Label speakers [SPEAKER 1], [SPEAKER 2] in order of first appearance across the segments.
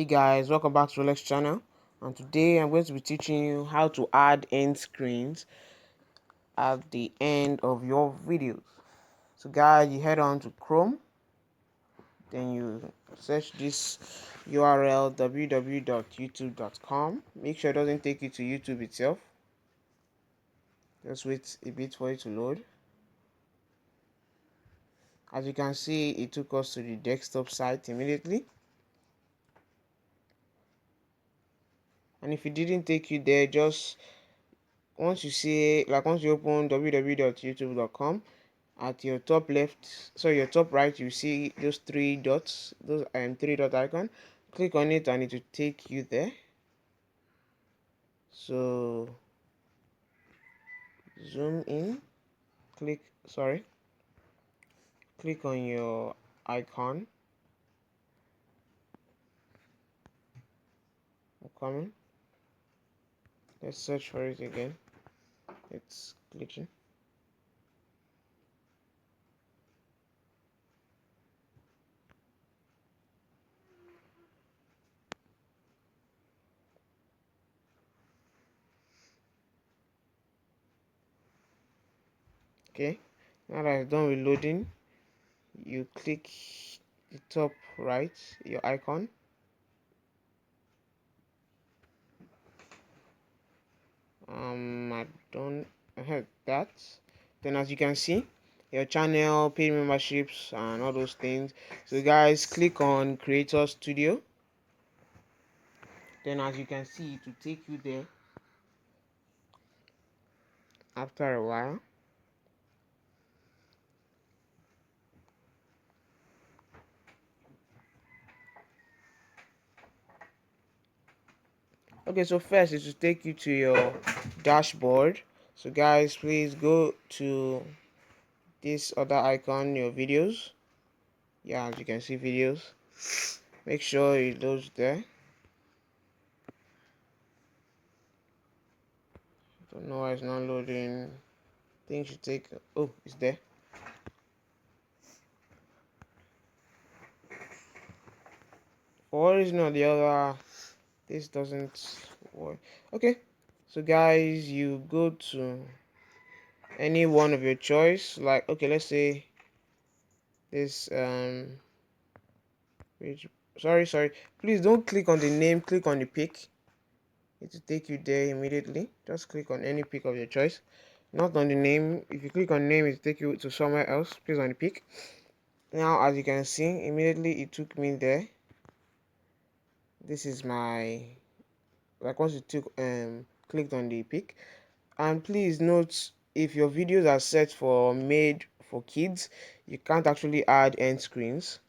[SPEAKER 1] Hey guys, welcome back to Rolex channel, and today I'm going to be teaching you how to add end screens at the end of your videos. So guys, you head on to Chrome, then you search this URL www.youtube.com. Make sure it doesn't take you to YouTube itself. Just wait a bit for it to load. As you can see, it took us to the desktop site immediately. And if it didn't take you there, just once you open www.youtube.com, at your top left, so your top right, you see those three dots, those three dot icon. Click on it and it will take you there. So zoom in, click on your icon. I'm coming. Let's search for it again. It's glitching. Okay, now that it's done with loading, you click the top right, your icon. I don't have that. Then as you can see, your channel, paid memberships, and all those things. So guys, click on Creator Studio. Then as you can see, it will take you there after a while. Okay, so first it will take you to your dashboard. So guys, please go to this other icon, your videos. Yeah, as you can see, videos. Make sure it loads there. Don't know why it's not loading. Things should take. Oh, it's there. For one reason or the other, this doesn't work. Okay, so guys, you go to any one of your choice. Like, okay, let's say this page. Sorry, please don't click on the name, click on the pic. It will take you there immediately. Just click on any pic of your choice, not on the name. If you click on name, it will take you to somewhere else. Please on the pic. Now as you can see, immediately it took me there. This is my, like, once you took clicked on the pic. And please note, if your videos are set for made for kids, you can't actually add end screens.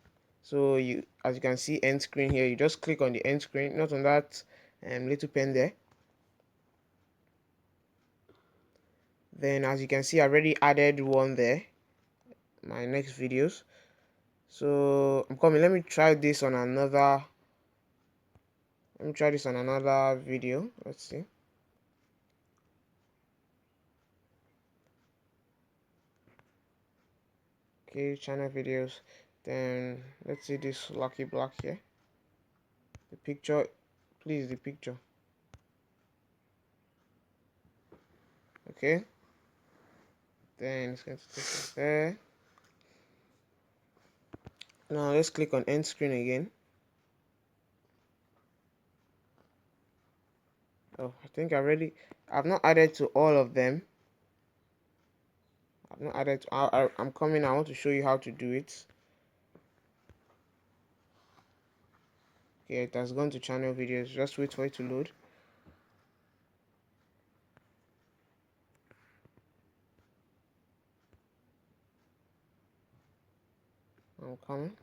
[SPEAKER 1] So you, as you can see, end screen here, you just click on the end screen, not on that little pen there. Then as you can see, I already added one there, my next videos. So I'm coming. Let me try this on another video. Let's see. Okay, channel videos. Then let's see this lucky block here. The picture, please, the picture. Okay, then it's going to take us there. Now let's click on end screen again. Oh, I think I've not added to all of them. I've not added to, I'm coming. I want to show you how to do it. Okay, it has gone to channel videos. Just wait for it to load. I'm coming.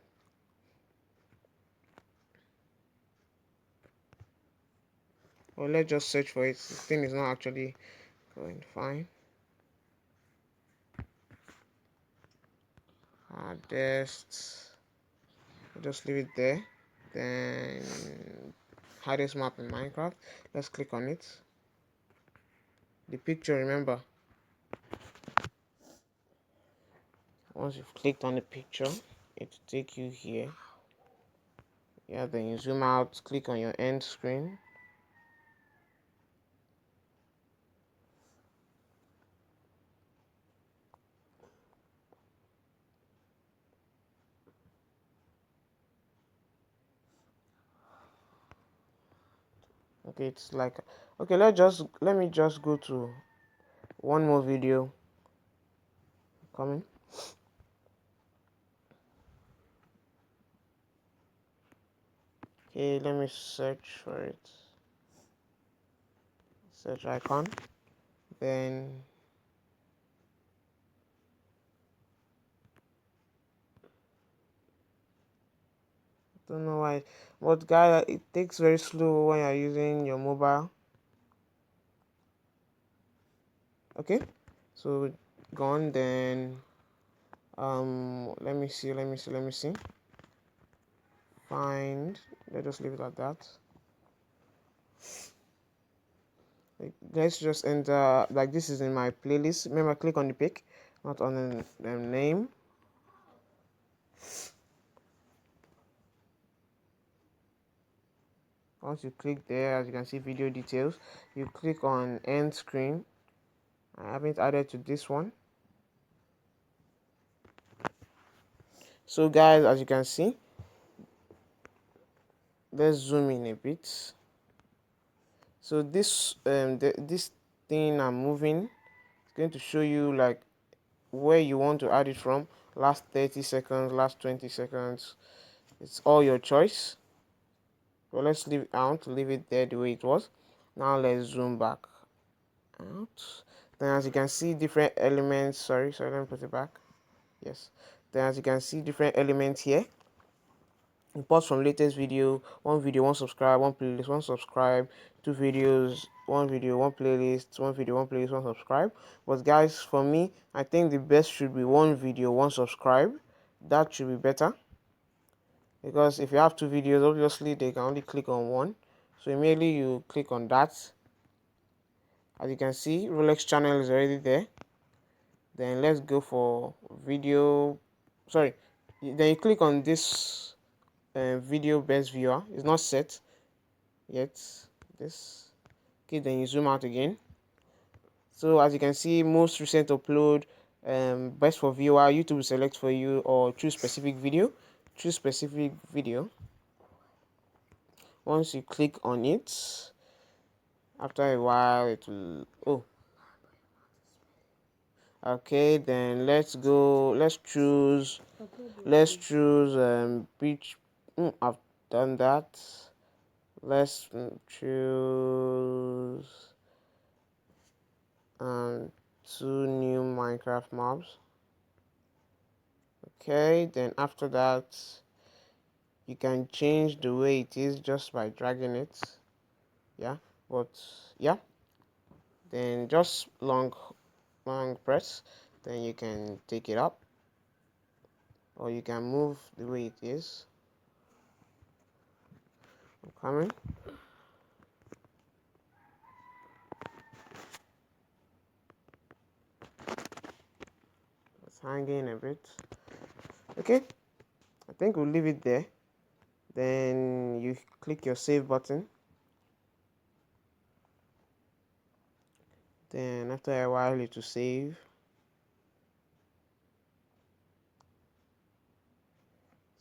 [SPEAKER 1] Well, let's just search for it. This thing is not actually going fine. Just leave it there. Then hardest map in Minecraft. Let's click on it. The picture, remember, once you've clicked on the picture, it will take you here. Yeah, then you zoom out, click on your end screen. Okay, it's like, okay, let me just go to one more video coming. Okay, let me search for it. Search icon. Then don't know why, but guys, it takes very slow when you're using your mobile. Okay, so gone. Then let me see. Find. Let's just leave it at that. Like, let's just enter, like, this is in my playlist. Remember, click on the pic, not on the name. Once you click there, as you can see, video details, you click on end screen. I haven't added to this one. So guys, as you can see, let's zoom in a bit. So this this thing I'm moving is going to show you like where you want to add it from. Last 30 seconds, last 20 seconds, it's all your choice. So let's leave it out, leave it there the way it was. Now let's zoom back out. Then as you can see, different elements, sorry, let me put it back. Yes, then as you can see, different elements here. Import from latest video, one subscribe, one playlist, one subscribe, two videos, one video, one playlist, one video, one playlist, one subscribe. But guys, for me, I think the best should be one video, one subscribe. That should be better, because if you have two videos, obviously they can only click on one. So immediately you click on that. As you can see, Rolex channel is already there. Then let's go for video. Sorry, then you click on this video best viewer. It's not set yet. This. Okay, then you zoom out again. So as you can see, most recent upload, best for viewer. YouTube will select for you, or choose specific video. Choose specific video. Once you click on it, after a while it will, oh, okay, then let's go, let's choose beach. I've done that. Let's choose two new Minecraft mobs. Okay, then after that you can change the way it is just by dragging it. Yeah, but yeah, then just long press, then you can take it up, or you can move the way it is. I'm coming. It's hanging a bit. Okay, I think we'll leave it there. Then you click your save button. Then after a while it will save.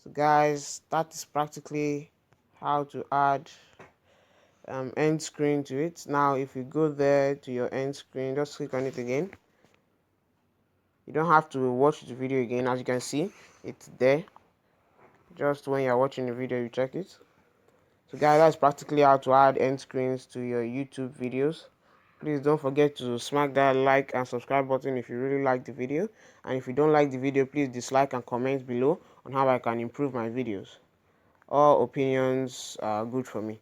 [SPEAKER 1] So guys, that is practically how to add end screen to it. Now if you go there to your end screen, just click on it again. You don't have to watch the video again. As you can see, it's there. Just when you're watching the video, you check it. So guys, that's practically how to add end screens to your YouTube videos. Please don't forget to smack that like and subscribe button if you really like the video. And if you don't like the video, please dislike and comment below on how I can improve my videos. All opinions are good for me.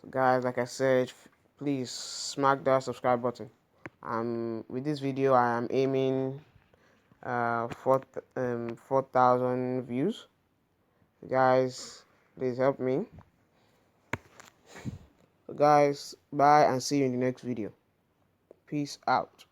[SPEAKER 1] So guys, like I said, please smack that subscribe button. With this video, I am aiming 4,000 views. So guys, please help me. So guys, bye and see you in the next video. Peace out.